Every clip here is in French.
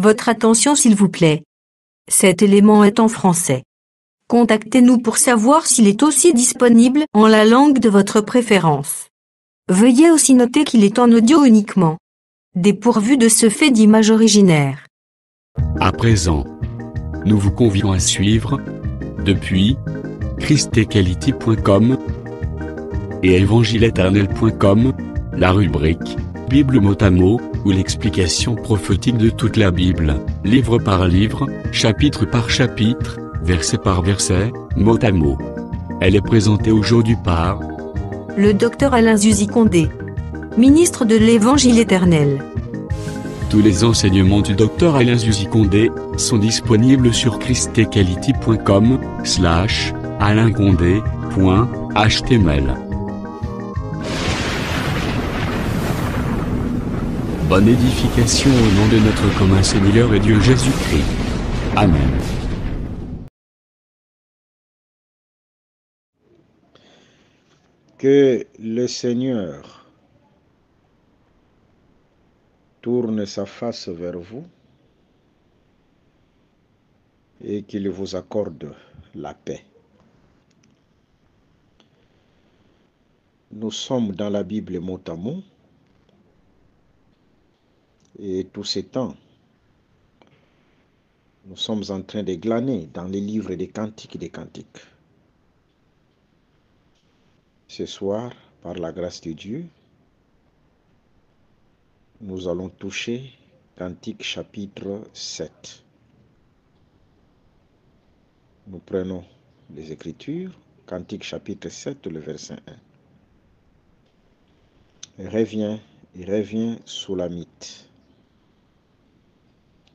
Votre attention s'il vous plaît. Cet élément est en français. Contactez-nous pour savoir s'il est aussi disponible en la langue de votre préférence. Veuillez aussi noter qu'il est en audio uniquement, dépourvu de ce fait d'image originaire. À présent, nous vous convions à suivre, depuis christequality.com et evangileeternel.com, la rubrique Bible mot à mot, ou l'explication prophétique de toute la Bible, livre par livre, chapitre par chapitre, verset par verset, mot à mot. Elle est présentée aujourd'hui par Le docteur Alain Zuzi Condé, ministre de l'Évangile éternel. Tous les enseignements du docteur Alain Zuzi Condé sont disponibles sur christequality.com/alaincondé.html. Bonne édification au nom de notre commun Seigneur et Dieu Jésus-Christ. Amen. Que le Seigneur tourne sa face vers vous et qu'il vous accorde la paix. Nous sommes dans la Bible mot à mot et tout ces temps, nous sommes en train de glaner dans les livres des Cantiques des Cantiques. Ce soir, par la grâce de Dieu, nous allons toucher Cantique chapitre 7. Nous prenons les Écritures, Cantique chapitre 7, le verset 1. Reviens, Soulamite.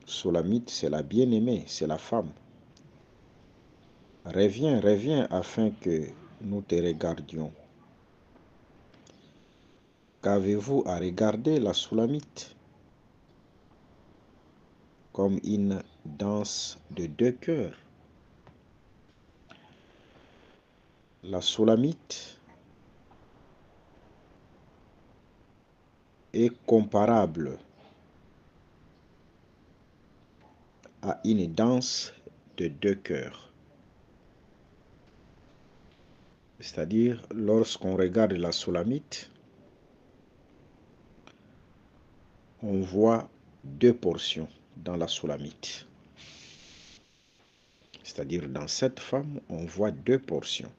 Soulamite, c'est la bien-aimée, c'est la femme. Reviens afin que nous te regardions. Qu'avez-vous à regarder la Soulamite? Comme une danse de deux cœurs. La Soulamite est comparable à une danse de deux cœurs. C'est-à-dire, lorsqu'on regarde la Soulamite, on voit deux portions dans la Soulamite. C'est-à-dire, dans cette femme, on voit deux portions.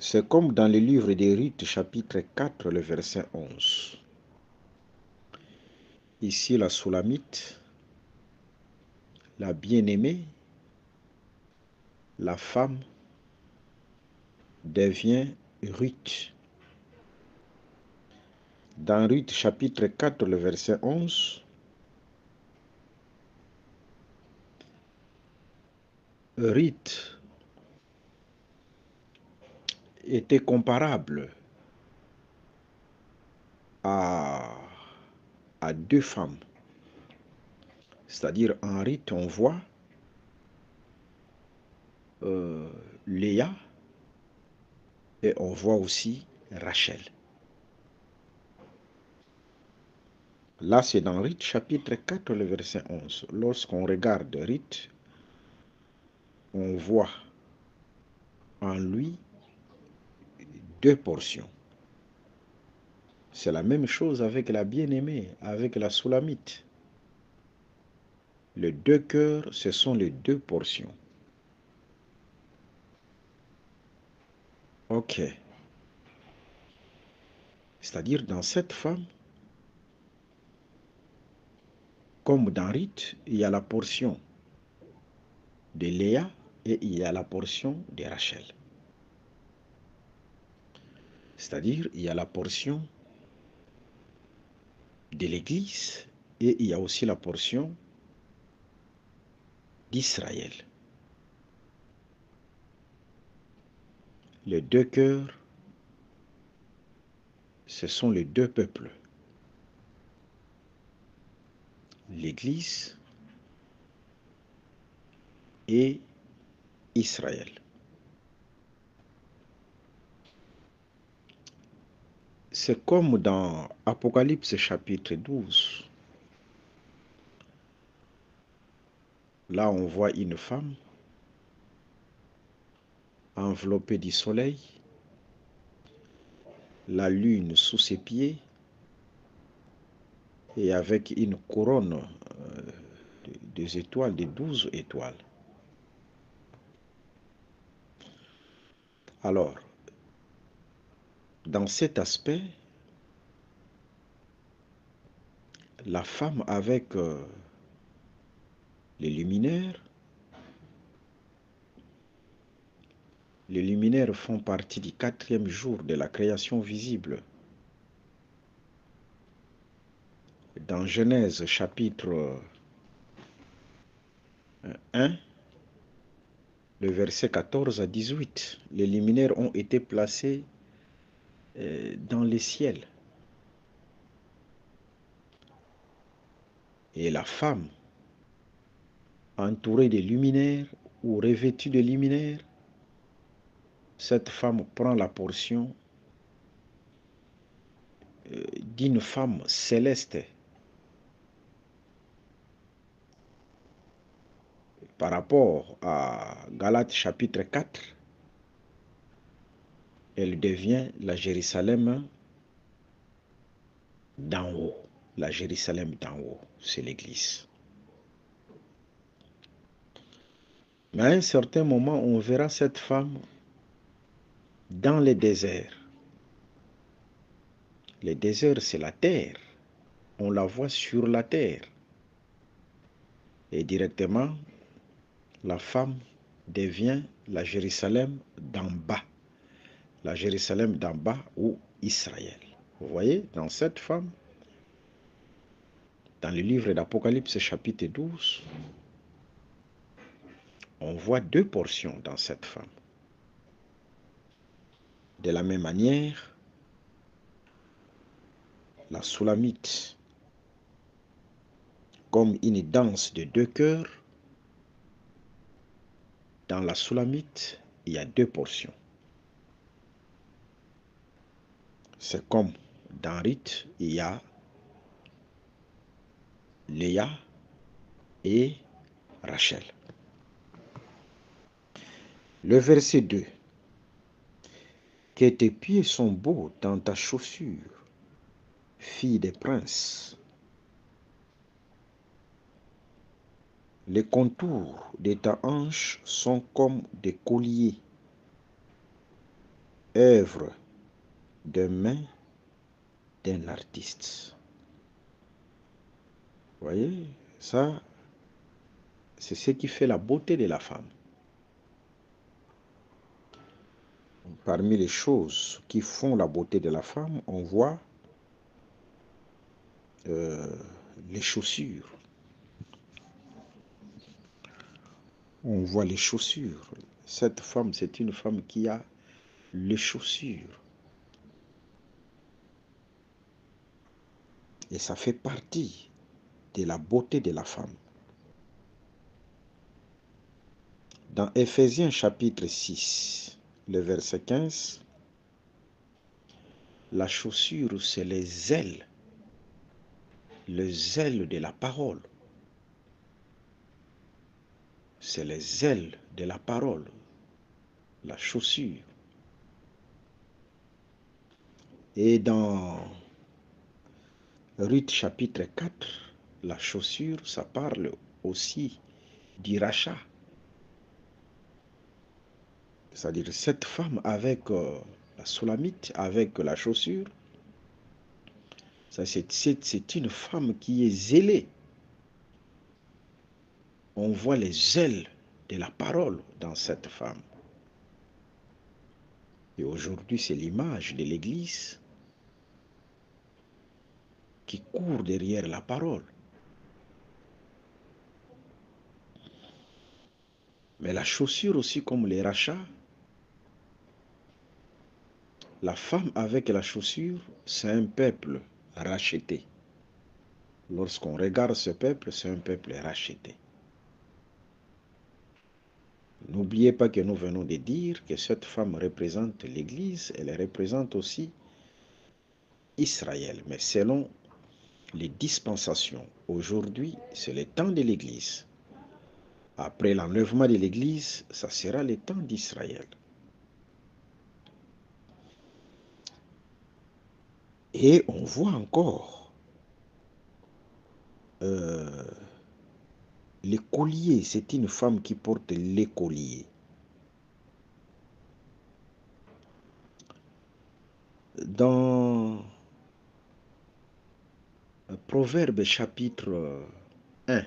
C'est comme dans le livre des Ruth, chapitre 4, le verset 11. Ici, la Soulamite, la bien-aimée, la femme, devient Ruth. Dans Ruth, chapitre 4, le verset 11, Ruth était comparable à deux femmes. C'est-à-dire, en Ruth, on voit Léa et on voit aussi Rachel. Là, c'est dans Ruth, chapitre 4, le verset 11. Lorsqu'on regarde Ruth, on voit en lui deux portions. C'est la même chose avec la bien-aimée, avec la Soulamite. Les deux cœurs, ce sont les deux portions. Ok. C'est-à-dire, dans cette femme, comme dans Ruth, il y a la portion de Léa et il y a la portion de Rachel. C'est-à-dire, il y a la portion de l'Église et il y a aussi la portion d'Israël. Les deux cœurs, ce sont les deux peuples. L'Église et Israël. C'est comme dans Apocalypse chapitre 12. Là, on voit une femme enveloppée du soleil, la lune sous ses pieds et avec une couronne des étoiles, de 12 étoiles. Alors, dans cet aspect, la femme avec les luminaires font partie du 4e jour de la création visible. Dans Genèse chapitre 1, le verset 14 à 18, les luminaires ont été placés dans les ciels. Et la femme, entourée de luminaires ou revêtue de luminaires, cette femme prend la portion d'une femme céleste. Par rapport à Galates chapitre 4, elle devient la Jérusalem d'en haut. La Jérusalem d'en haut, c'est l'Église. Mais à un certain moment, on verra cette femme dans les déserts. Les déserts, c'est la terre. On la voit sur la terre. Et directement, la femme devient la Jérusalem d'en bas. La Jérusalem d'en bas ou Israël. Vous voyez, dans cette femme, dans le livre d'Apocalypse chapitre 12, on voit 2 portions dans cette femme. De la même manière, la Soulamite, comme une danse de 2 cœurs, dans la Soulamite, il y a 2 portions. C'est comme dans Ruth, il y a Léa et Rachel. Le verset 2. Que tes pieds sont beaux dans ta chaussure, fille des princes. Les contours de ta hanche sont comme des colliers, œuvre de main d'un artiste. Vous voyez, ça, c'est ce qui fait la beauté de la femme. Parmi les choses qui font la beauté de la femme, on voit les chaussures. On voit les chaussures. Cette femme, c'est une femme qui a les chaussures. Et ça fait partie de la beauté de la femme. Dans Éphésiens chapitre 6, le verset 15, la chaussure, c'est les ailes de la parole. C'est les ailes de la parole, la chaussure. Et dans Ruth chapitre 4, la chaussure, ça parle aussi du rachat. C'est-à-dire cette femme avec la Soulamite, avec la chaussure, c'est une femme qui est zélée. On voit les ailes de la parole dans cette femme. Et aujourd'hui, c'est l'image de l'Église qui court derrière la parole. Mais la chaussure aussi, comme les rachats, la femme avec la chaussure, c'est un peuple racheté. Lorsqu'on regarde ce peuple, c'est un peuple racheté. N'oubliez pas que nous venons de dire que cette femme représente l'Église, elle représente aussi Israël, mais selon les dispensations. Aujourd'hui, c'est le temps de l'Église. Après l'enlèvement de l'Église, ça sera le temps d'Israël. Et on voit encore l'écolier, c'est une femme qui porte l'écolier. Dans Proverbe chapitre 1,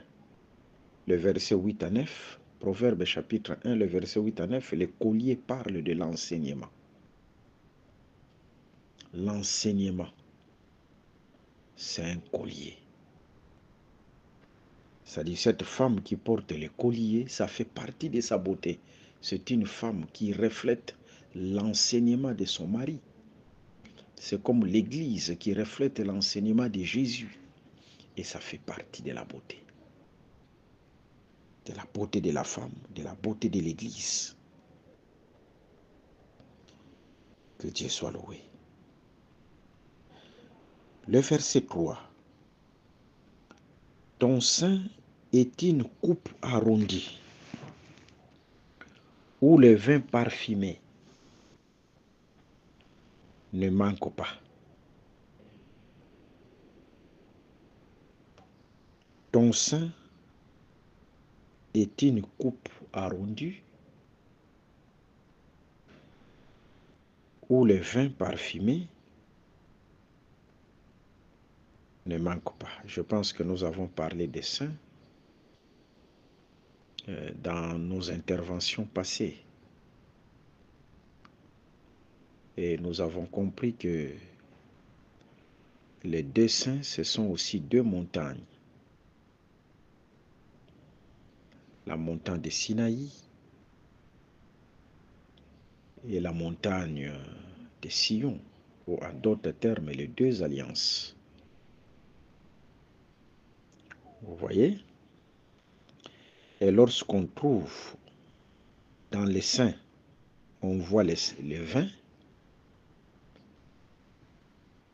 le verset 8 à 9, Proverbe chapitre 1, le verset 8 à 9, l'écolier parle de l'enseignement. L'enseignement, c'est un collier. C'est-à-dire cette femme qui porte le collier, ça fait partie de sa beauté. C'est une femme qui reflète l'enseignement de son mari. C'est comme l'Église qui reflète l'enseignement de Jésus. Et ça fait partie de la beauté. De la beauté de la femme, de la beauté de l'Église. Que Dieu soit loué. Le verset 3. Ton sein est une coupe arrondie, où le vin parfumé ne manque pas. Ton sein est une coupe arrondie, où le vin parfumé ne manque pas. Je pense que nous avons parlé des saints dans nos interventions passées. Et nous avons compris que les deux saints, ce sont aussi deux montagnes. La montagne de Sinaï et la montagne de Sion, ou en d'autres termes, les deux alliances. Vous voyez? Et lorsqu'on trouve dans les saints, on voit le vin.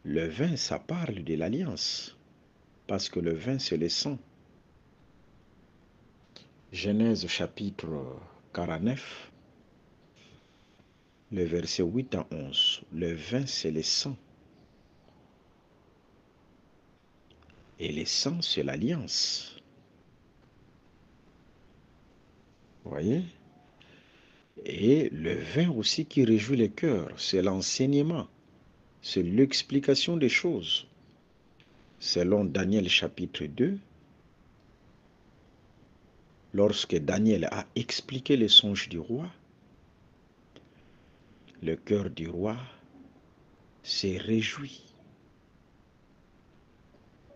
Le vin, ça parle de l'alliance, parce que le vin, c'est le sang. Genèse chapitre 49, le verset 8 à 11. Le vin, c'est le sang. Et le sang, c'est l'alliance. Vous voyez? Et le vin aussi qui réjouit le cœur, c'est l'enseignement, c'est l'explication des choses. Selon Daniel chapitre 2, lorsque Daniel a expliqué les songes du roi, le cœur du roi s'est réjoui.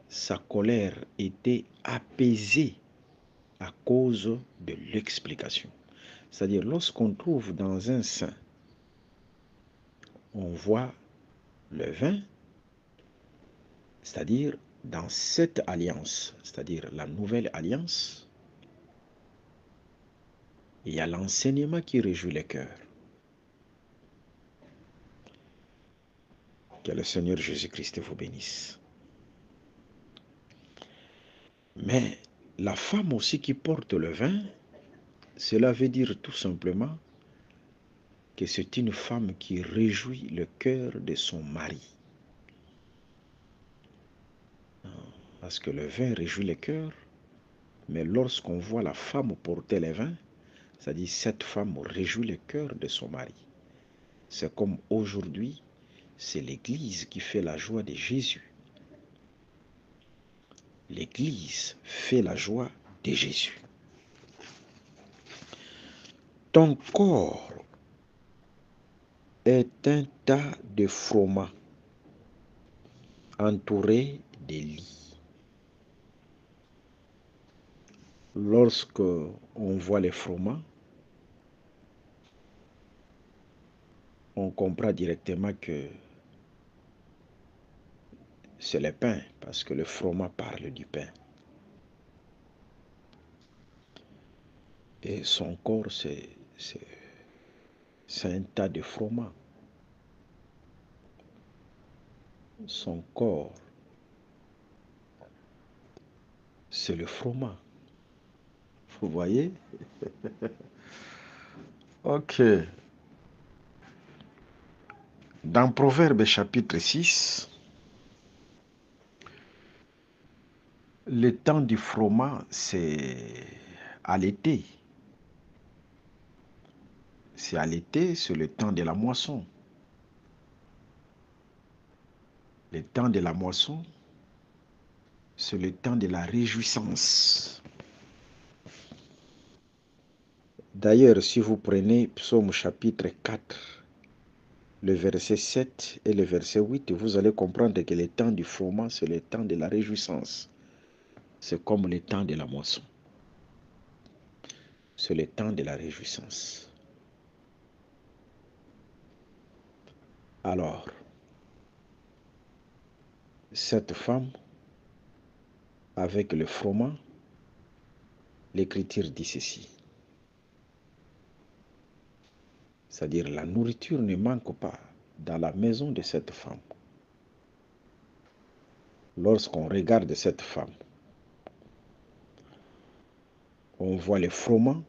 Sa colère était apaisée à cause de l'explication. C'est-à-dire, lorsqu'on trouve dans un saint, on voit le vin, c'est-à-dire dans cette alliance, c'est-à-dire la nouvelle alliance, il y a l'enseignement qui réjouit le cœur. Que le Seigneur Jésus-Christ vous bénisse. Mais la femme aussi qui porte le vin, cela veut dire tout simplement que c'est une femme qui réjouit le cœur de son mari. Parce que le vin réjouit le cœur, mais lorsqu'on voit la femme porter le vin, ça dit cette femme réjouit le cœur de son mari. C'est comme aujourd'hui, c'est l'Église qui fait la joie de Jésus. L'Église fait la joie de Jésus. Ton corps est un tas de froment entouré de lits. Lorsque on voit les froment, on comprend directement que c'est le pain, parce que le froment parle du pain. Et son corps, c'est un tas de froment. son corps, c'est le froment. Vous voyez? Ok. Dans Proverbe chapitre 6, le temps du froment, c'est à l'été. C'est à l'été, c'est le temps de la moisson. Le temps de la moisson, c'est le temps de la réjouissance. D'ailleurs, si vous prenez Psaume chapitre 4, le verset 7 et le verset 8, vous allez comprendre que le temps du froment, c'est le temps de la réjouissance. C'est comme le temps de la moisson. C'est le temps de la réjouissance. Alors, cette femme, avec le froment, l'Écriture dit ceci. C'est-à-dire la nourriture ne manque pas dans la maison de cette femme. Lorsqu'on regarde cette femme, on voit le froment,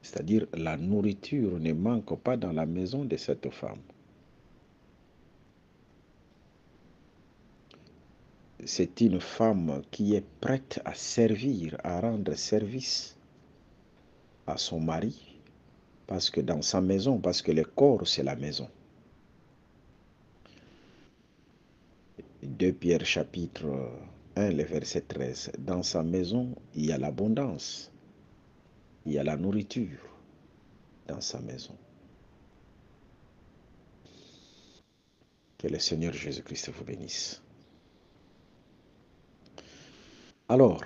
c'est-à-dire la nourriture ne manque pas dans la maison de cette femme. C'est une femme qui est prête à servir, à rendre service à son mari, parce que dans sa maison, parce que le corps, c'est la maison. 2 Pierre chapitre 1, le verset 13. Dans sa maison, il y a l'abondance. Il y a la nourriture dans sa maison. Que le Seigneur Jésus-Christ vous bénisse. Alors,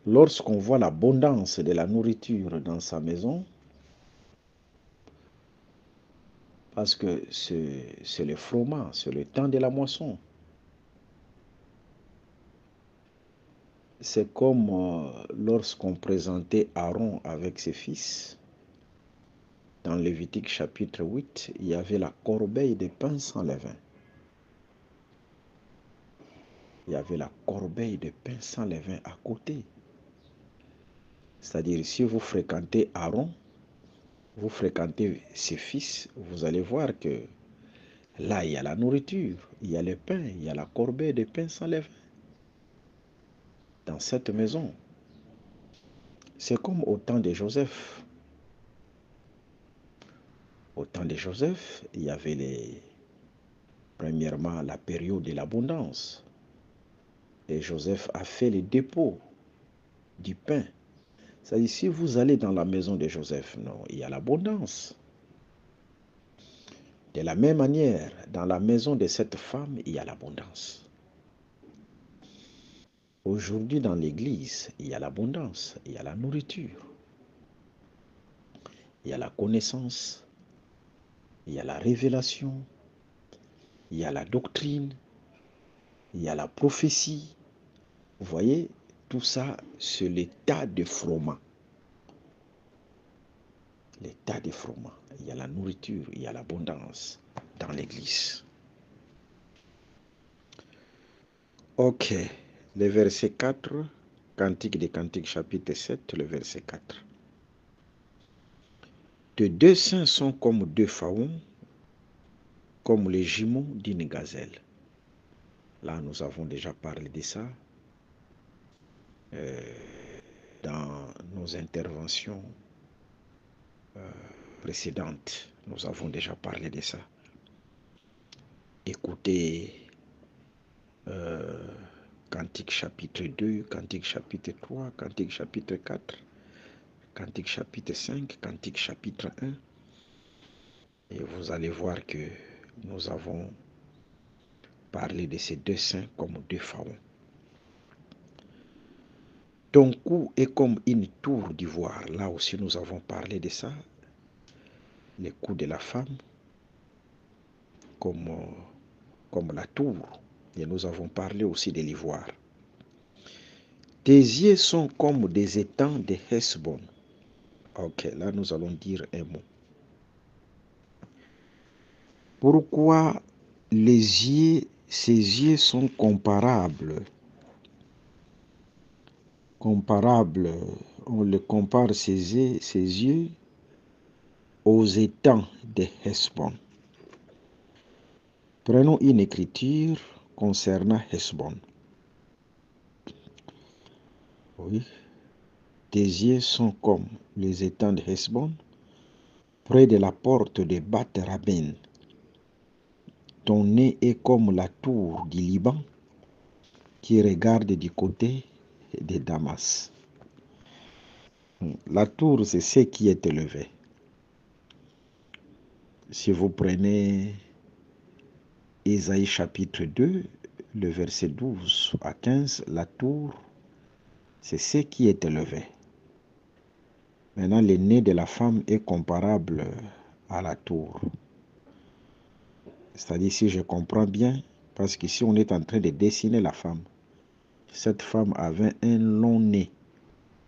lorsqu'on voit l'abondance de la nourriture dans sa maison, parce que c'est le froment, c'est le temps de la moisson. C'est comme lorsqu'on présentait Aaron avec ses fils. Dans Lévitique chapitre 8, il y avait la corbeille de pain sans levain. Il y avait la corbeille de pain sans levain à côté. C'est-à-dire, si vous fréquentez Aaron, vous fréquentez ses fils, vous allez voir que là, il y a la nourriture, il y a le pain, il y a la corbeille de pain sans levain. Dans cette maison, c'est comme au temps de Joseph. Au temps de Joseph, il y avait premièrement la période de l'abondance. Et Joseph a fait le dépôt du pain. C'est-à-dire, si vous allez dans la maison de Joseph, non, il y a l'abondance. De la même manière, dans la maison de cette femme, il y a l'abondance. Aujourd'hui, dans l'église, il y a l'abondance, il y a la nourriture, il y a la connaissance, il y a la révélation, il y a la doctrine, il y a la prophétie. Vous voyez, tout ça, c'est l'état de froment. L'état de froment. Il y a la nourriture, il y a l'abondance dans l'église. Ok, le verset 4, Cantique des Cantiques chapitre 7, le verset 4. Tes deux seins sont comme deux faons, comme les jumeaux d'une gazelle. Là, nous avons déjà parlé de ça dans nos interventions précédentes. Nous avons déjà parlé de ça. Écoutez Cantique chapitre 2, Cantique chapitre 3, Cantique chapitre 4, Cantique chapitre 5, Cantique chapitre 1. Et vous allez voir que nous avons parlé de ces deux seins comme deux faons. Ton cou est comme une tour d'ivoire. Là aussi, nous avons parlé de ça. Le cou de la femme, comme la tour. Et nous avons parlé aussi de l'ivoire. Tes yeux sont comme des étangs de Hesbon. Ok, là nous allons dire un mot. Pourquoi ses yeux sont comparables. On le compare ses yeux aux étangs de Hesbon. Prenons une écriture concernant Hesbon. Oui. Tes yeux sont comme les étangs de Hesbon, près de la porte de Bath-Rabben. Ton nez est comme la tour du Liban qui regarde du côté de Damas. La tour, c'est ce qui est élevé. Si vous prenez Ésaïe chapitre 2, le verset 12 à 15, la tour, c'est ce qui est élevé. Maintenant, le nez de la femme est comparable à la tour. C'est-à-dire, si je comprends bien, parce qu'ici on est en train de dessiner la femme. Cette femme avait un long nez.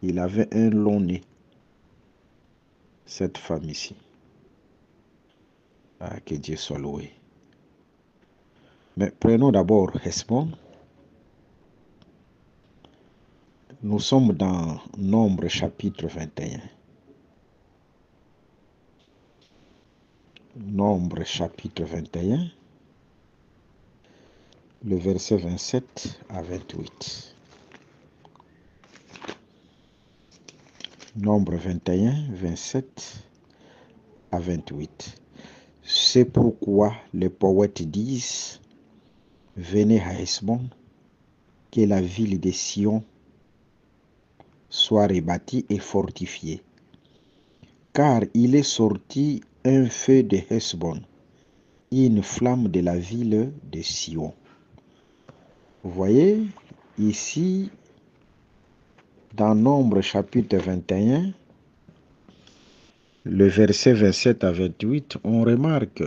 Il avait un long nez. Cette femme ici. Ah, que Dieu soit loué. Mais prenons d'abord Hesbon. Nous sommes dans Nombre chapitre 21. Nombre chapitre 21, le verset 27 à 28. Nombre 21, 27 à 28. C'est pourquoi les poètes disent, venez à Hesbon, que la ville de Sion soit rebâtie et fortifiée. Car il est sorti un feu de Hesbon, une flamme de la ville de Sion. Vous voyez, ici, dans Nombre chapitre 21, le verset 27 à 28, on remarque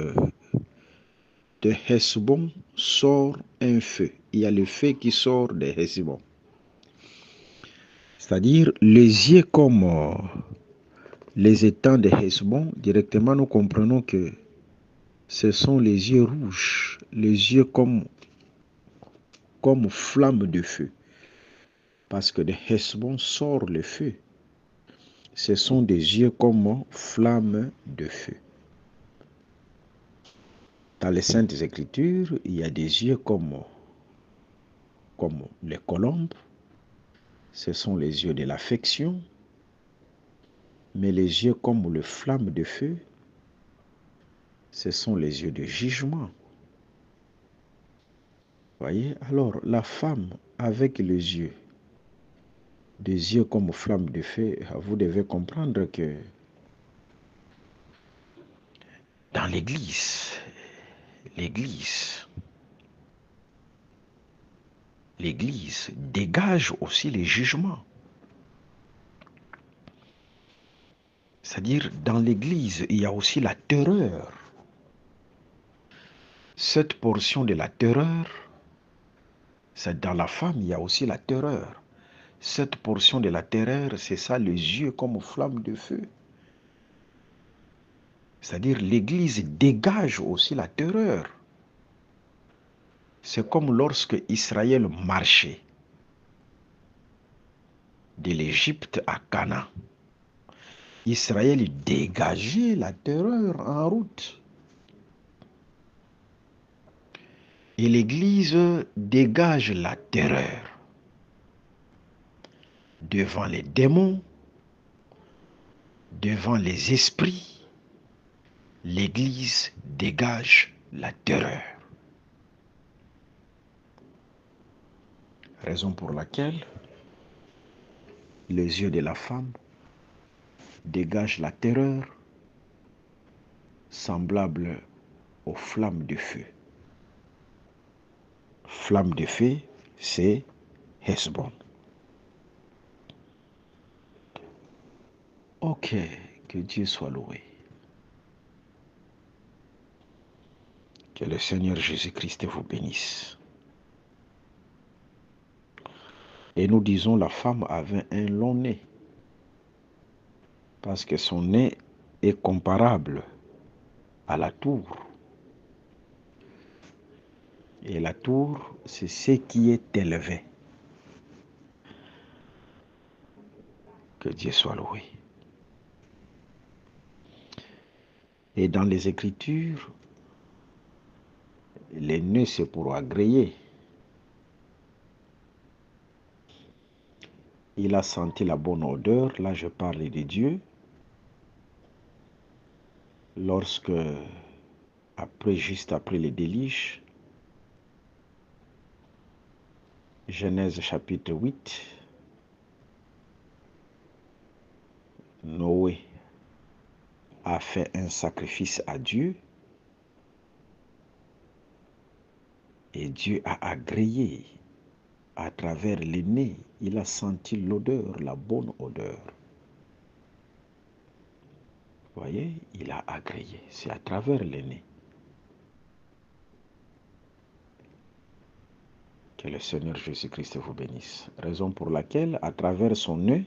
de Hesbon sort un feu. Il y a le feu qui sort de Hesbon. C'est-à-dire les yeux comme les étangs de Hesbon, directement nous comprenons que ce sont les yeux rouges, les yeux comme flamme de feu. Parce que de Hesbon sort le feu. Ce sont des yeux comme flamme de feu. Dans les Saintes Écritures, il y a des yeux comme les colombes. Ce sont les yeux de l'affection. Mais les yeux comme le flamme de feu, ce sont les yeux de jugement. Voyez, alors la femme avec les yeux, des yeux comme flamme de feu, vous devez comprendre que dans l'Église dégage aussi les jugements. C'est-à-dire, dans l'Église, il y a aussi la terreur. Cette portion de la terreur, c'est dans la femme, il y a aussi la terreur. Cette portion de la terreur, c'est ça, les yeux comme flamme de feu. C'est-à-dire, l'Église dégage aussi la terreur. C'est comme lorsque Israël marchait de l'Égypte à Canaan. Israël dégageait la terreur en route. Et l'Église dégage la terreur devant les démons, devant les esprits. L'Église dégage la terreur. Raison pour laquelle les yeux de la femme dégagent la terreur semblable aux flammes de feu. Flamme de feu, c'est Hesbon. Ok, que Dieu soit loué. Que le Seigneur Jésus-Christ vous bénisse. Et nous disons la femme avait un long nez. Parce que son nez est comparable à la tour. Et la tour, c'est ce qui est élevé. Que Dieu soit loué. Et dans les Écritures, les nœuds, c'est pour agréer. Il a senti la bonne odeur, là je parle de Dieu, lorsque, juste après les déluge, Genèse chapitre 8, Noé a fait un sacrifice à Dieu et Dieu a agréé à travers les nez. Il a senti l'odeur, la bonne odeur. Vous voyez, il a agréé. C'est à travers les nez. Que le Seigneur Jésus-Christ vous bénisse. Raison pour laquelle, à travers son nez,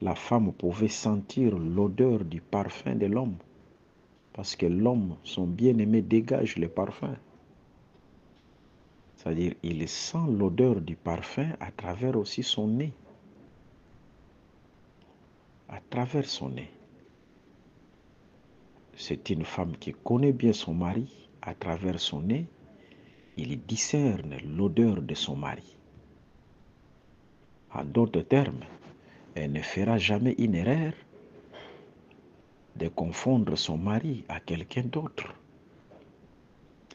la femme pouvait sentir l'odeur du parfum de l'homme. Parce que l'homme, son bien-aimé, dégage le parfum. C'est-à-dire, il sent l'odeur du parfum à travers aussi son nez. À travers son nez. C'est une femme qui connaît bien son mari. À travers son nez, il discerne l'odeur de son mari. En d'autres termes, elle ne fera jamais une erreur de confondre son mari à quelqu'un d'autre.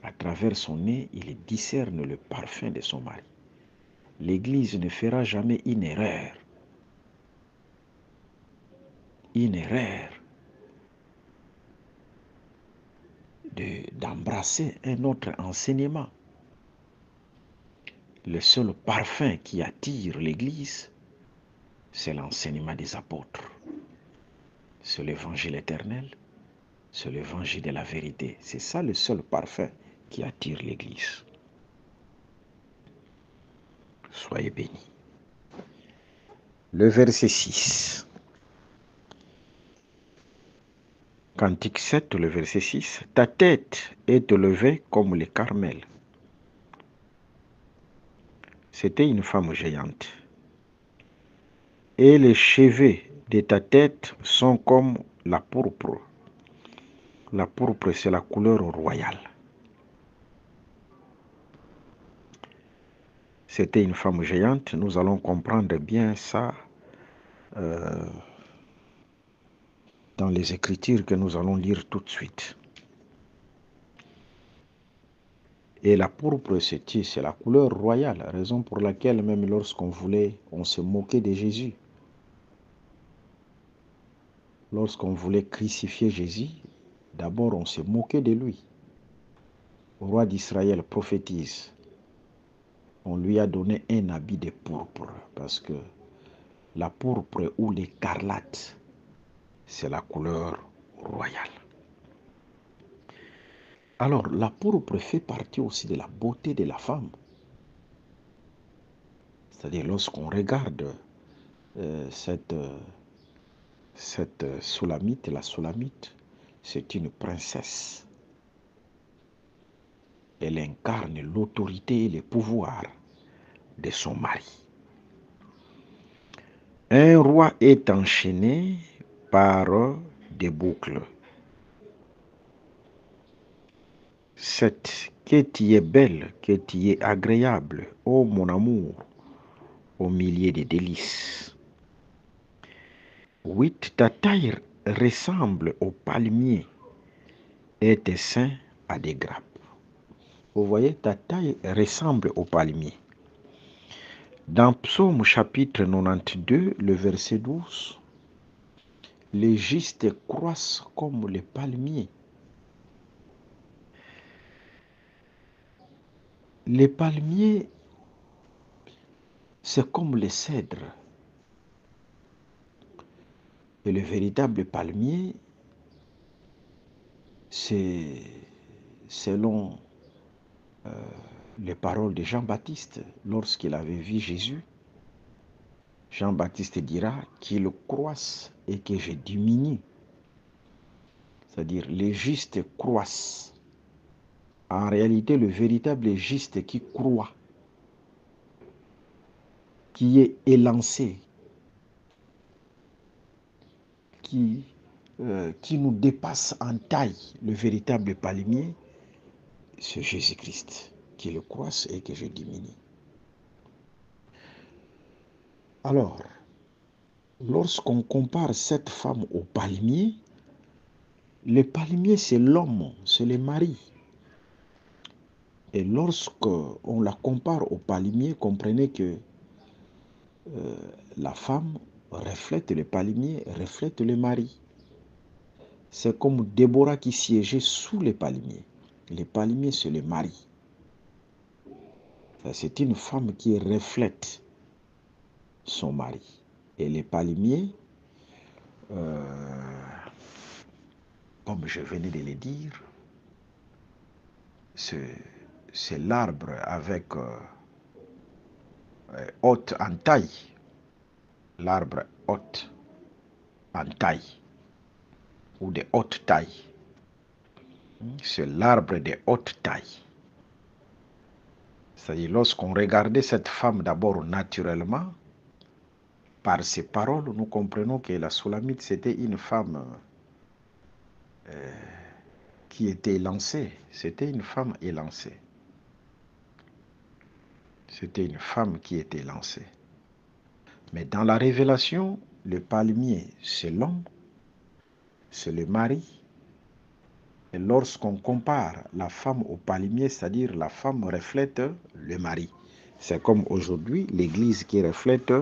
À travers son nez, il discerne le parfum de son mari. L'Église ne fera jamais une erreur d'embrasser un autre enseignement. Le seul parfum qui attire l'Église, c'est l'enseignement des apôtres. C'est l'évangile éternel, c'est l'évangile de la vérité. C'est ça le seul parfum qui attire l'Église. Soyez bénis. Le verset 6. Cantique 7, le verset 6. Ta tête est élevée comme le Carmel. C'était une femme géante. Et les cheveux de ta tête sont comme la pourpre. La pourpre, c'est la couleur royale. C'était une femme géante. Nous allons comprendre bien ça dans les Écritures que nous allons lire tout de suite. Et la pourpre, c'est la couleur royale, raison pour laquelle même lorsqu'on se moquait de Jésus. Lorsqu'on voulait crucifier Jésus, d'abord on se moquait de lui. Le roi d'Israël prophétise. On lui a donné un habit de pourpre, parce que la pourpre ou l'écarlate, c'est la couleur royale. Alors, la pourpre fait partie aussi de la beauté de la femme. C'est-à-dire, lorsqu'on regarde cette Soulamite, la Soulamite, c'est une princesse. Elle incarne l'autorité et le pouvoir de son mari. Un roi est enchaîné par des boucles. 7. Que tu es belle, que tu es agréable, ô mon amour, au milieu des délices. 8. Ta taille ressemble au palmier et tes seins à des grappes. Vous voyez, ta taille ressemble au palmier. Dans Psaume chapitre 92, le verset 12, les justes croissent comme les palmiers. Les palmiers, c'est comme les cèdres. Et le véritable palmier, c'est selon les paroles de Jean-Baptiste, lorsqu'il avait vu Jésus. Jean-Baptiste dira qu'il croisse et que je diminue. C'est-à-dire les justes croissent En réalité, le véritable juste qui croit, qui est élancé, qui nous dépasse en taille, le véritable palmier, c'est Jésus-Christ, qui le croisse et que je diminue. Alors, lorsqu'on compare cette femme au palmier, le palmier c'est l'homme, c'est le mari. Et lorsqu'on la compare au palmier, comprenez que la femme reflète le palmier, reflète le mari. C'est comme Déborah qui siégeait sous les palmiers. Les palmiers, c'est le mari. C'est une femme qui reflète son mari. Et les palmiers, comme je venais de le dire, c'est l'arbre avec haute en taille. L'arbre haute en taille ou de haute taille. C'est l'arbre de haute taille. C'est-à-dire, lorsqu'on regardait cette femme d'abord naturellement, par ses paroles, nous comprenons que la Soulamite, c'était une femme qui était élancée. C'était une femme élancée. C'était une femme qui était élancée. Mais dans la révélation, le palmier, c'est l'homme, c'est le mari. Et lorsqu'on compare la femme au palmier, c'est-à-dire la femme reflète le mari. C'est comme aujourd'hui l'Église qui reflète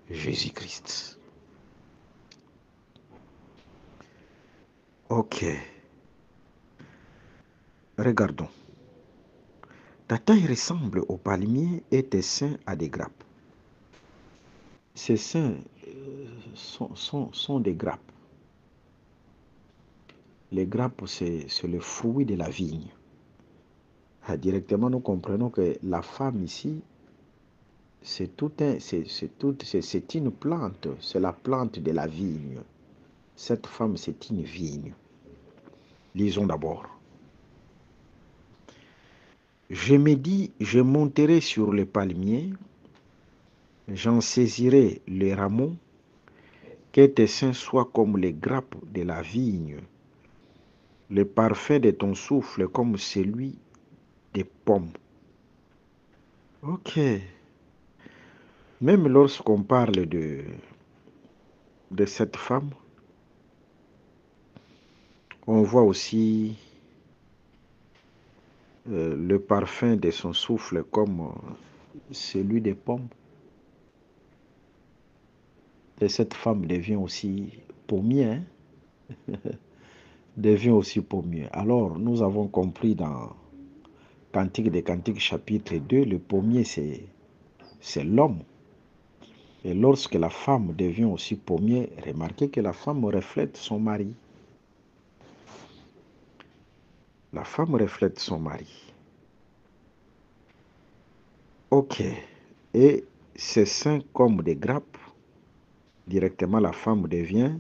Jésus-Christ. Ok. Regardons. Ta taille ressemble au palmier et tes seins à des grappes. Ces seins sont des grappes. Les grappes, c'est le fruit de la vigne. Directement, nous comprenons que la femme ici, c'est une plante, c'est la plante de la vigne. Cette femme, c'est une vigne. Lisons d'abord. Je me dis, je monterai sur le palmier, j'en saisirai les rameaux, que tes seins soient comme les grappes de la vigne, le parfum de ton souffle comme celui des pommes. Ok. Même lorsqu'on parle de cette femme, on voit aussi le parfum de son souffle comme celui des pommes. Et cette femme devient aussi pommier, devient aussi pommier. Alors, nous avons compris dans Cantique des Cantiques chapitre 2, le pommier c'est l'homme. Et lorsque la femme devient aussi pommier, remarquez que la femme reflète son mari. La femme reflète son mari. Ok. Et ces seins comme des grappes, directement la femme devient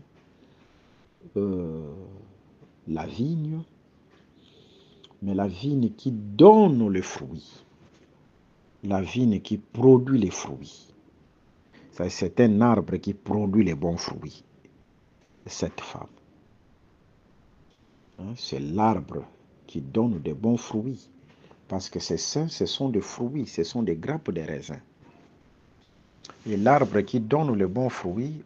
la vigne, mais la vigne qui donne le fruit. La vigne qui produit les fruits. C'est un arbre qui produit les bons fruits. Cette femme. C'est l'arbre qui donne de bons fruits. Parce que ces seins, ce sont des fruits, ce sont des grappes de raisin. Et l'arbre qui donne le bon fruit,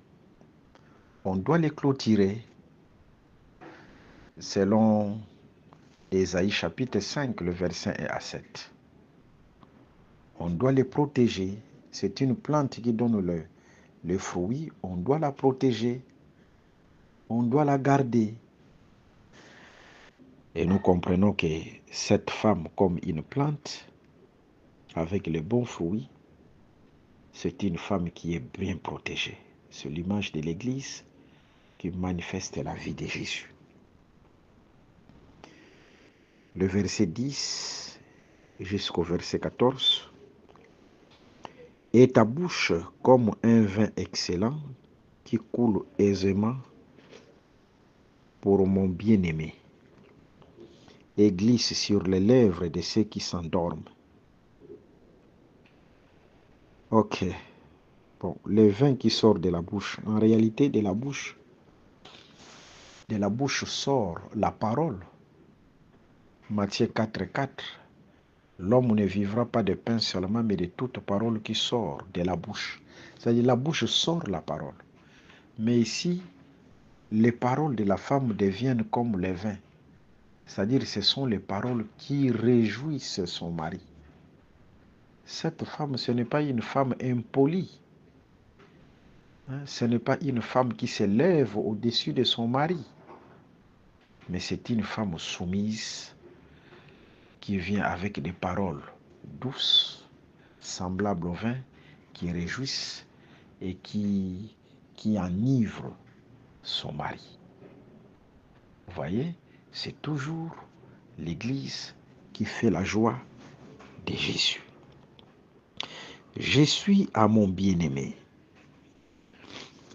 on doit les clôturer. Selon Ésaïe chapitre 5, le verset 1 à 7. On doit les protéger. C'est une plante qui donne le fruit. On doit la protéger. On doit la garder. Et nous comprenons que cette femme, comme une plante, avec les bons fruits, c'est une femme qui est bien protégée. C'est l'image de l'Église qui manifeste la vie de Jésus. Le verset 10 jusqu'au verset 14. Et ta bouche comme un vin excellent qui coule aisément pour mon bien-aimé. et glisse sur les lèvres de ceux qui s'endorment. Ok. Bon, le vin qui sort de la bouche, en réalité, de la bouche sort la parole. Matthieu 4,4. L'homme ne vivra pas de pain seulement, mais de toute parole qui sort de la bouche. C'est-à-dire, la bouche sort la parole. Mais ici, les paroles de la femme deviennent comme le vin. C'est-à-dire, ce sont les paroles qui réjouissent son mari. Cette femme, ce n'est pas une femme impolie. Ce n'est pas une femme qui s'élève au-dessus de son mari. Mais c'est une femme soumise qui vient avec des paroles douces, semblables au vin, qui réjouissent et qui enivrent son mari. Vous voyez, c'est toujours l'Église qui fait la joie de Jésus. Je suis à mon bien-aimé.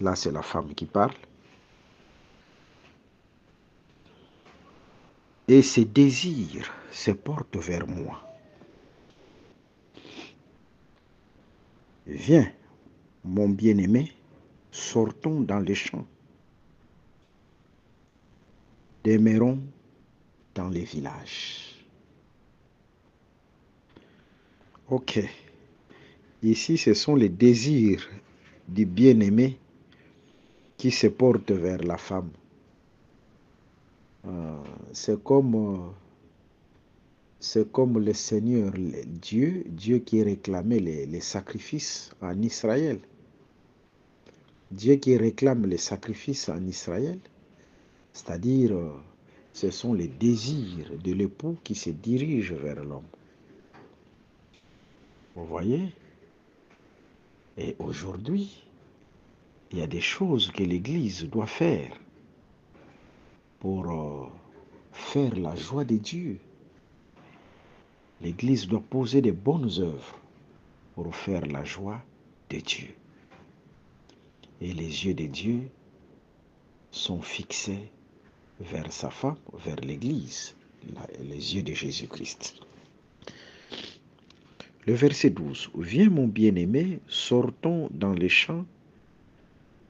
Là, c'est la femme qui parle. Et ses désirs se portent vers moi. Viens, mon bien-aimé, sortons dans les champs. Demeurons dans les villages. Ok. Ici, ce sont les désirs du bien-aimé qui se portent vers la femme. C'est comme le Seigneur, Dieu qui réclamait les sacrifices en Israël. Dieu qui réclame les sacrifices en Israël, c'est-à-dire ce sont les désirs de l'époux qui se dirigent vers l'homme. Vous voyez? Et aujourd'hui, il y a des choses que l'Église doit faire pour faire la joie de Dieu. L'Église doit poser des bonnes œuvres pour faire la joie de Dieu. Et les yeux de Dieu sont fixés vers sa femme, vers l'Église, les yeux de Jésus-Christ. Le verset 12. Viens mon bien-aimé, sortons dans les champs,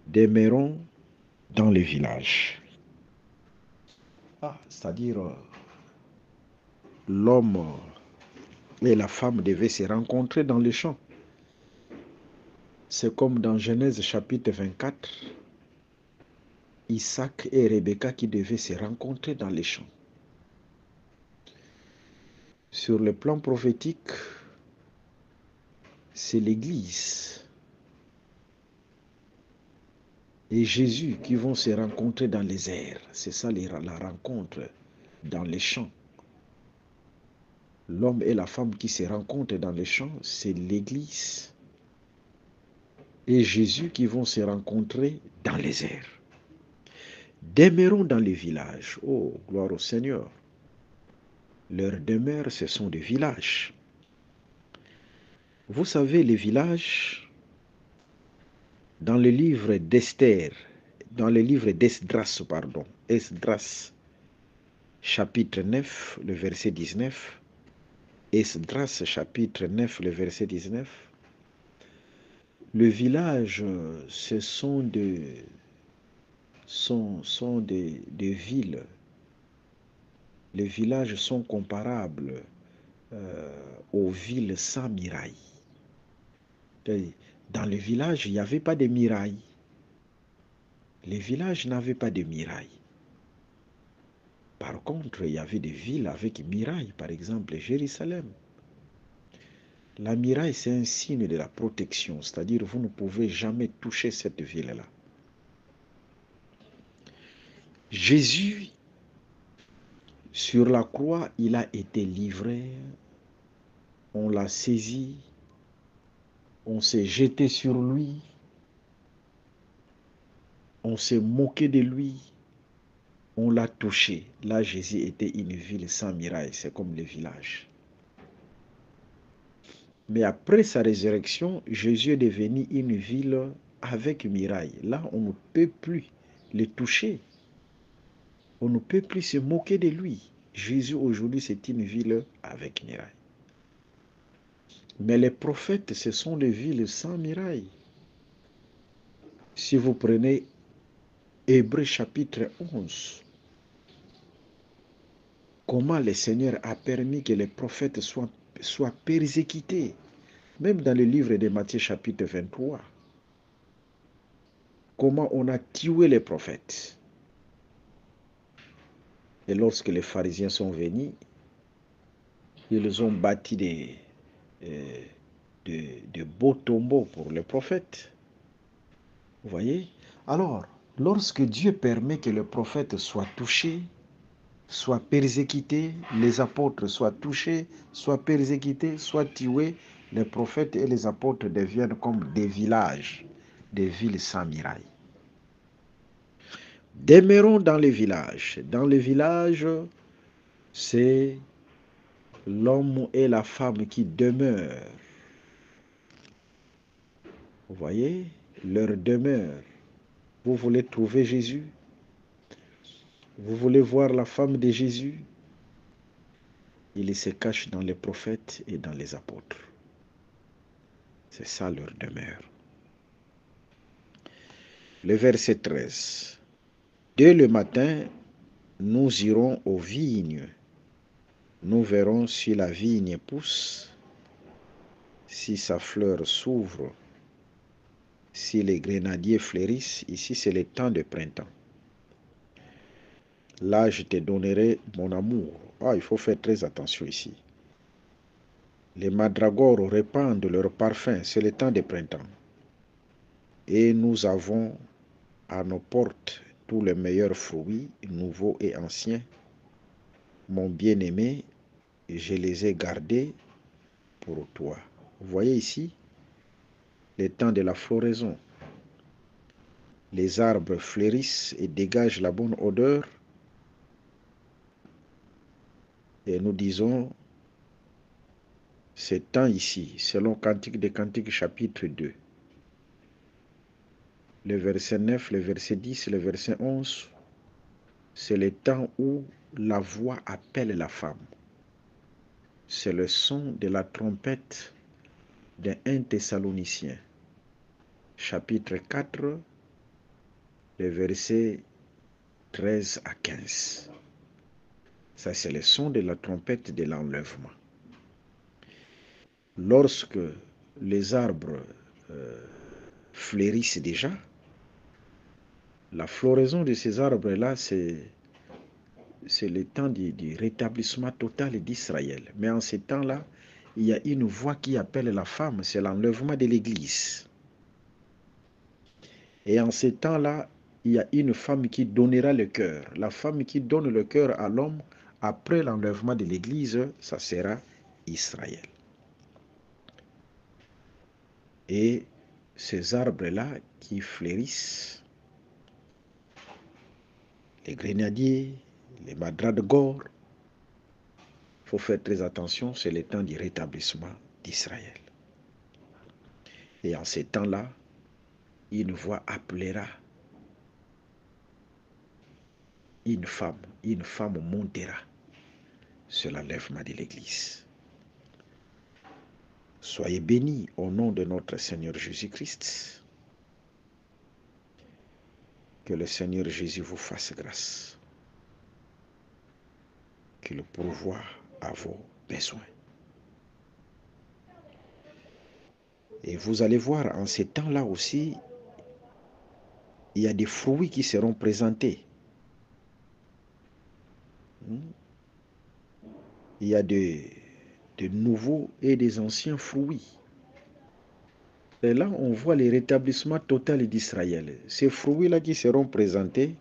demeurons dans les villages. C'est-à-dire, l'homme et la femme devaient se rencontrer dans les champs. C'est comme dans Genèse chapitre 24, Isaac et Rebecca qui devaient se rencontrer dans les champs. Sur le plan prophétique, c'est l'Église et Jésus qui vont se rencontrer dans les airs. C'est ça la rencontre dans les champs. L'homme et la femme qui se rencontrent dans les champs, c'est l'Église et Jésus qui vont se rencontrer dans les airs. Demeurons dans les villages. Oh, gloire au Seigneur. Leurs demeures, ce sont des villages. Vous savez, les villages, dans le livre d'Esther, dans le livre d'Esdras, Esdras, chapitre 9, le verset 19, Esdras, chapitre 9, le verset 19, le village, ce sont des villes. Les villages sont comparables aux villes sans murailles. Dans les villages, il n'y avait pas de murailles. Les villages n'avaient pas de murailles. Par contre, il y avait des villes avec murailles, par exemple Jérusalem. La muraille, c'est un signe de la protection, c'est-à-dire vous ne pouvez jamais toucher cette ville-là. Jésus, sur la croix, il a été livré, on l'a saisi, on s'est jeté sur lui, on s'est moqué de lui, on l'a touché. Là, Jésus était une ville sans muraille, c'est comme les villages. Mais après sa résurrection, Jésus est devenu une ville avec muraille. Là, on ne peut plus le toucher. On ne peut plus se moquer de lui. Jésus aujourd'hui, c'est une ville avec muraille. Mais les prophètes, ce sont des villes sans muraille. Si vous prenez Hébreux chapitre 11, comment le Seigneur a permis que les prophètes soient persécutés. Même dans le livre de Matthieu chapitre 23, comment on a tué les prophètes. Et lorsque les pharisiens sont venus, ils ont bâti de beaux tombeaux pour les prophètes. Vous voyez? Alors, lorsque Dieu permet que le prophète soit touché, soit persécuté, les apôtres soient touchés, soient persécutés, soient tués, les prophètes et les apôtres deviennent comme des villages, des villes sans muraille. Demeurons dans les villages. Dans les villages, c'est l'homme et la femme qui demeurent. Vous voyez, leur demeure. Vous voulez trouver Jésus? Vous voulez voir la femme de Jésus? Il se cache dans les prophètes et dans les apôtres. C'est ça leur demeure. Le verset 13. Dès le matin, nous irons aux vignes. Nous verrons si la vigne pousse, si sa fleur s'ouvre, si les grenadiers fleurissent. Ici, c'est le temps de printemps. Là, je te donnerai mon amour. Il faut faire très attention ici. Les mandragores répandent leur parfum. C'est le temps de printemps. Et nous avons à nos portes tous les meilleurs fruits, nouveaux et anciens. Mon bien-aimé, je les ai gardés pour toi. Vous voyez ici, le temps de la floraison. Les arbres fleurissent et dégagent la bonne odeur. Et nous disons, ce temps ici, selon Cantique des Cantiques chapitre 2, le verset 9, le verset 10, le verset 11, c'est le temps où la voix appelle la femme. C'est le son de la trompette d'un 1 Thessaloniciens, chapitre 4, le verset 13 à 15. Ça, c'est le son de la trompette de l'enlèvement. Lorsque les arbres fleurissent déjà, la floraison de ces arbres-là, c'est le temps du rétablissement total d'Israël. Mais en ce temps-là, il y a une voix qui appelle la femme, c'est l'enlèvement de l'Église. Et en ce temps-là, il y a une femme qui donnera le cœur. La femme qui donne le cœur à l'homme, après l'enlèvement de l'Église, ça sera Israël. Et ces arbres-là qui fleurissent, les grenadiers, les mandragores, il faut faire très attention, c'est le temps du rétablissement d'Israël. Et en ces temps-là, une voix appellera une femme montera sur l'enlèvement de l'Église. Soyez bénis au nom de notre Seigneur Jésus-Christ. Que le Seigneur Jésus vous fasse grâce. Qu'il pourvoie à vos besoins. Et vous allez voir, en ces temps-là aussi, il y a des fruits qui seront présentés. Il y a de nouveaux et des anciens fruits. Et là, on voit le rétablissement total d'Israël. Ces fruits-là qui seront présentés,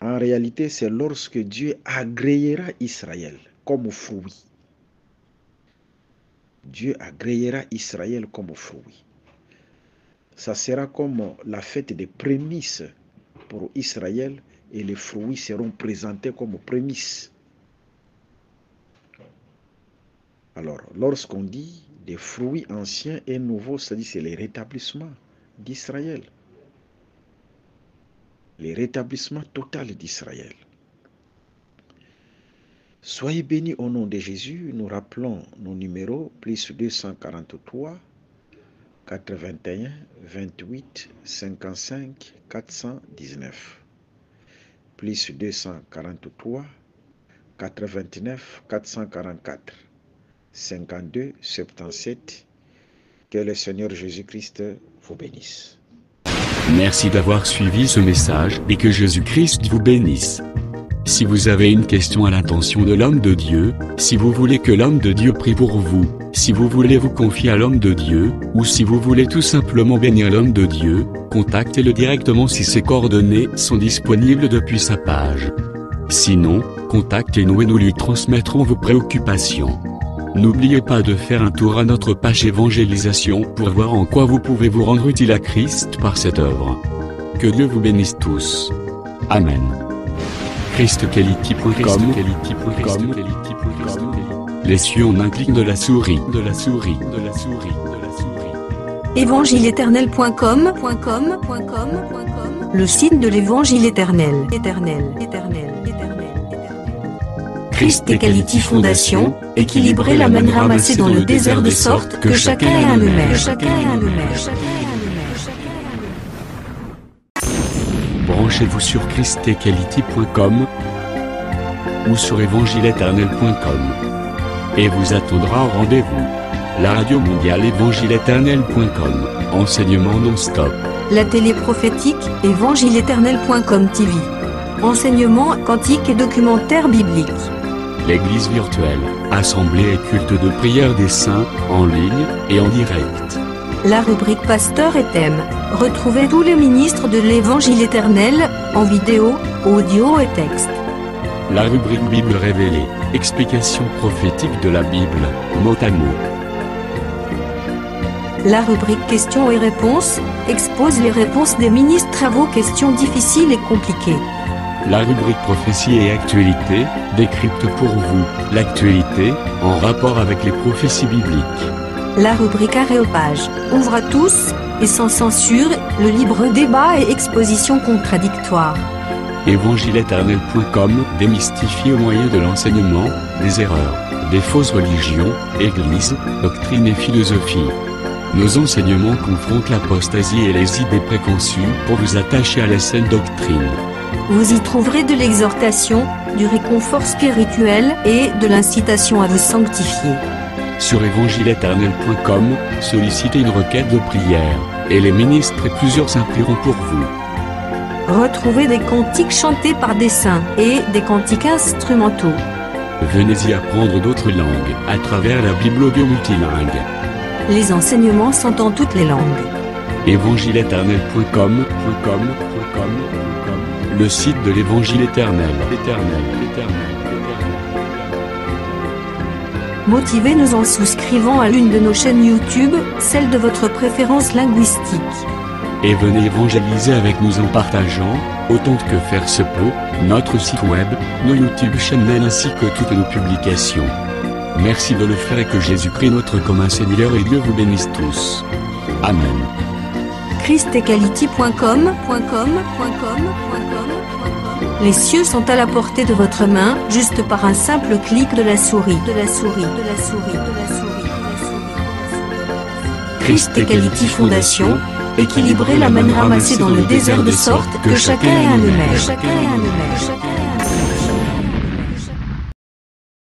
en réalité, c'est lorsque Dieu agréera Israël comme fruit. Dieu agréera Israël comme fruit. Ça sera comme la fête des prémices pour Israël et les fruits seront présentés comme prémices. Alors, lorsqu'on dit des fruits anciens et nouveaux, c'est-à-dire c'est le rétablissement d'Israël. Le rétablissement total d'Israël. Soyez bénis au nom de Jésus. Nous rappelons nos numéros, plus 243 81 28 55 419. Plus 243 89 444 52 77. Que le Seigneur Jésus-Christ vous bénisse. Merci d'avoir suivi ce message et que Jésus-Christ vous bénisse. Si vous avez une question à l'intention de l'homme de Dieu, si vous voulez que l'homme de Dieu prie pour vous, si vous voulez vous confier à l'homme de Dieu, ou si vous voulez tout simplement bénir l'homme de Dieu, contactez-le directement si ses coordonnées sont disponibles depuis sa page. Sinon, contactez-nous et nous lui transmettrons vos préoccupations. N'oubliez pas de faire un tour à notre page évangélisation pour voir en quoi vous pouvez vous rendre utile à Christ par cette œuvre. Que Dieu vous bénisse tous. Amen. ChristQuality.com. Les cieux en un clic de la souris. Évangile-éternel.com, le site de l'Évangile éternel. Christ et Quality Fondation, équilibrer la manne ramassée dans le désert de sorte que chacun ait un maire. Branchez-vous sur ChristEquality.com ou sur évangile-éternel.com et vous attendra au rendez-vous. La radio mondiale évangile-éternel.com, enseignement non-stop. La télé prophétique, évangile-éternel.com TV. Enseignement quantique et documentaire biblique. L'église virtuelle, assemblée et culte de prière des saints, en ligne et en direct. La rubrique Pasteur et thème. Retrouvez tous les ministres de l'Évangile éternel, en vidéo, audio et texte. La rubrique Bible révélée, explication prophétique de la Bible, mot à mot. La rubrique Questions et réponses, expose les réponses des ministres à vos questions difficiles et compliquées. La rubrique Prophétie et actualité, décrypte pour vous l'actualité, en rapport avec les prophéties bibliques. La rubrique Aréopage, ouvre à tous, et sans censure, le libre débat et exposition contradictoire. Évangile-éternel.com, démystifié au moyen de l'enseignement, des erreurs, des fausses religions, églises, doctrines et philosophie. Nos enseignements confrontent l'apostasie et les idées préconçues pour vous attacher à la saine doctrine. Vous y trouverez de l'exhortation, du réconfort spirituel et de l'incitation à vous sanctifier. Sur évangile-éternel.com, sollicitez une requête de prière, et les ministres et plusieurs saints prieront pour vous. Retrouvez des cantiques chantés par des saints et des cantiques instrumentaux. Venez y apprendre d'autres langues à travers la Bible audio multilingue. Les enseignements sont en toutes les langues. évangile-éternel.com, le site de l'Évangile éternel. Motivez-nous en souscrivant à l'une de nos chaînes YouTube, celle de votre préférence linguistique. Et venez évangéliser avec nous en partageant, autant que faire se peut, notre site web, nos YouTube channels ainsi que toutes nos publications. Merci de le faire et que Jésus-Christ notre commun Seigneur et Dieu vous bénisse tous. Amen. ChristEquality.com. Les cieux sont à la portée de votre main, juste par un simple clic de la souris. Christ Equality Fondation, équilibrer la manne ramassée dans le désert de sorte que chacun ait un maire.